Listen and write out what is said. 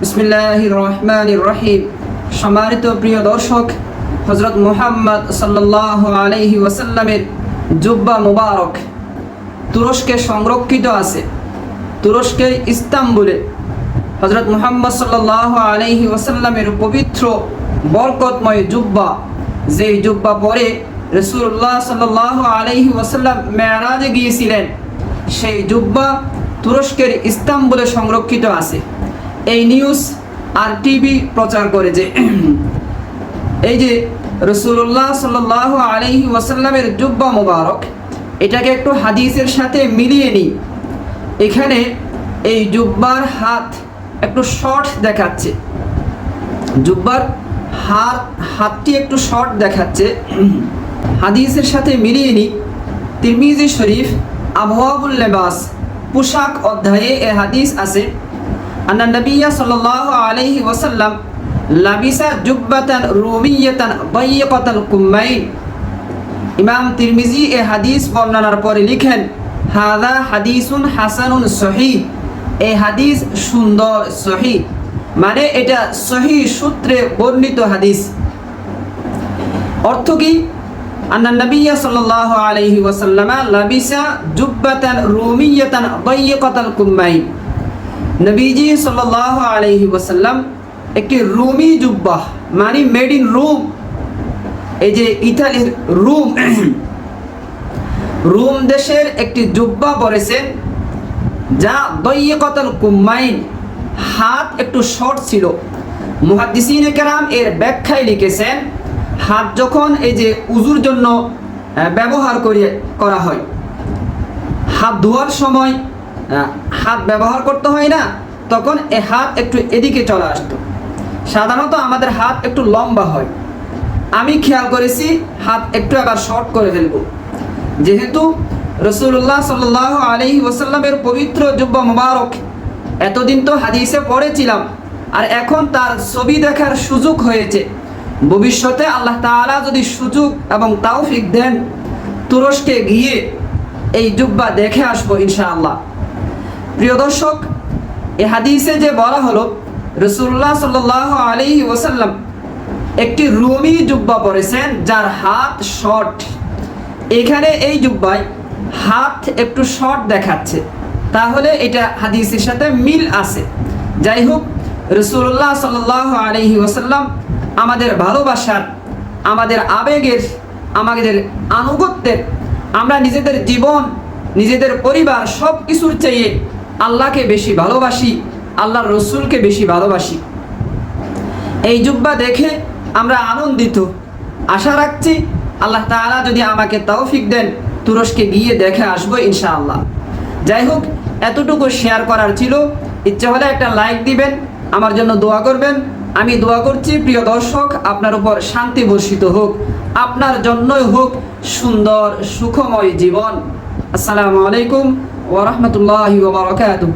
বিসমিল্লাহির রহমানির রহিম। সম্মানিত প্রিয় দর্শক, হযরত মুহাম্মদ সাল্লাল্লাহু আলাইহি ওয়াসাল্লামের জুব্বা মুবারক তুরস্কে সংরক্ষিত আছে। তুরস্কের ইস্তাম্বুলে হযরত মুহাম্মদ সাল্লাল্লাহু আলাইহি ওয়াসাল্লামের পবিত্র বরকতময় জুব্বা, যেই জুব্বা পরে রাসূলুল্লাহ সাল্লাল্লাহু আলাইহি ওয়াসাল্লাম মেরাজে গিয়েছিলেন, সেই জুব্বা তুরস্কের ইস্তাম্বুলে সংরক্ষিত আছে। এই নিউজ আর টিভি প্রচার করে যে এই যে রাসূলুল্লাহ সাল্লাল্লাহু আলাইহি ওয়াসাল্লামের জুব্বা মুবারক, এটাকে একটু হাদিসের সাথে মিলিয়ে নিই। এখানে এই জুব্বার হাত একটু শর্ট দেখাচ্ছে, জুব্বার হাতটি একটু শর্ট দেখাচ্ছে। হাদিসের সাথে মিলিয়ে নিই। তিরমিজি শরীফ আবওয়াবুল লিবাস, পোশাক অধ্যায়ে এ হাদিস আছে, আন্না নবিয়্যা সাল্লাল্লাহু আলাইহি ওয়াসাল্লাম লাবিসা জুব্বাতান রুমিয়াতান দায়্যিকাতাল কুম্মাইন। ইমাম তিরমিজি এ হাদিস বর্ণনার পরে লিখেন, হাযা হাদিসুন হাসানুন সহিহ। এই হাদিস সুন্দর, সহিহ, মানে এটা সহিহ সূত্রে বর্ণিত হাদিস। অর্থ কি? আন্না নবিয়্যা সাল্লাল্লাহু আলাইহি ওয়াসাল্লাম লাবিসা জুব্বাতান রুমিয়াতান দায়্যিকাতাল কুম্মাইন। নবীজি সাল্লাল্লাহু আলাইহি ওয়াসাল্লাম একটি রুমি জুব্বা, মানে মেড ইন রুম, এই যে ইতালির রুম দেশের একটি জুব্বা পরেছেন, যা দায়্যিকাতাল কুম্মাইন, হাত একটু শর্ট ছিল। মুহাদ্দিসিনে কেরাম এর ব্যাখ্যায় লিখেছেন, হাত যখন এই যে উযুর জন্য ব্যবহার করা হয়, হাত ধোয়ার সময় হাত ব্যবহার করতে হয় না, তখন এ হাত একটু এদিকে চলে আসতো। সাধারণত আমাদের হাত একটু লম্বা হয়, আমি খেয়াল করেছি হাত একটু আবার শর্ট করে ফেলবো। যেহেতু রাসূলুল্লাহ সাল্লাল্লাহু আলাইহি ওয়াসাল্লামের পবিত্র জুব্বা মুবারক এতদিন তো হাদিসে পড়েছিলাম, আর এখন তার ছবি দেখার সুযোগ হয়েছে। ভবিষ্যতে আল্লাহ তাআলা যদি সুযোগ এবং তৌফিক দেন, তুরস্কে গিয়ে এই জুব্বা দেখে আসবো ইনশাআল্লাহ। প্রিয় দর্শক, এই হাদিসে যে বলা হলো রাসূলুল্লাহ সাল্লাল্লাহু আলাইহি ওয়াসাল্লাম একটি রুমি জুব্বা পরেছেন যার হাত শর্ট। এখানে এই জুব্বায় হাত একটু শর্ট দেখাচ্ছে, তাহলে এটা হাদিসের সাথে মিল আছে। যাই হোক, রাসূলুল্লাহ সাল্লাল্লাহু আলাইহি ওয়াসাল্লাম আমাদের ভালোবাসার, আমাদের আবেগের, আমাদের আনুগত্যের, আমরা নিজেদের জীবন, নিজেদের পরিবার সব কিছুর চেয়ে আল্লাহকে বেশি ভালোবাসি, আল্লাহর রসুলকে বেশি ভালোবাসি। এই জুব্বা দেখে আমরা আনন্দিত। আশা রাখছি আল্লাহ তাআলা যদি আমাকে তৌফিক দেন, তুরস্কে গিয়ে দেখে আসবো ইনশাআল্লাহ। যাই হোক, এতটুকু শেয়ার করার ছিল। ইচ্ছে হলে একটা লাইক দিবেন, আমার জন্য দোয়া করবেন। আমি দোয়া করছি প্রিয় দর্শক, আপনার উপর শান্তি বর্ষিত হোক, আপনার জন্যই হোক সুন্দর সুখময় জীবন। আসসালামু আলাইকুম ওয়া রাহমাতুল্লাহি ওয়া বারাকাতুহু।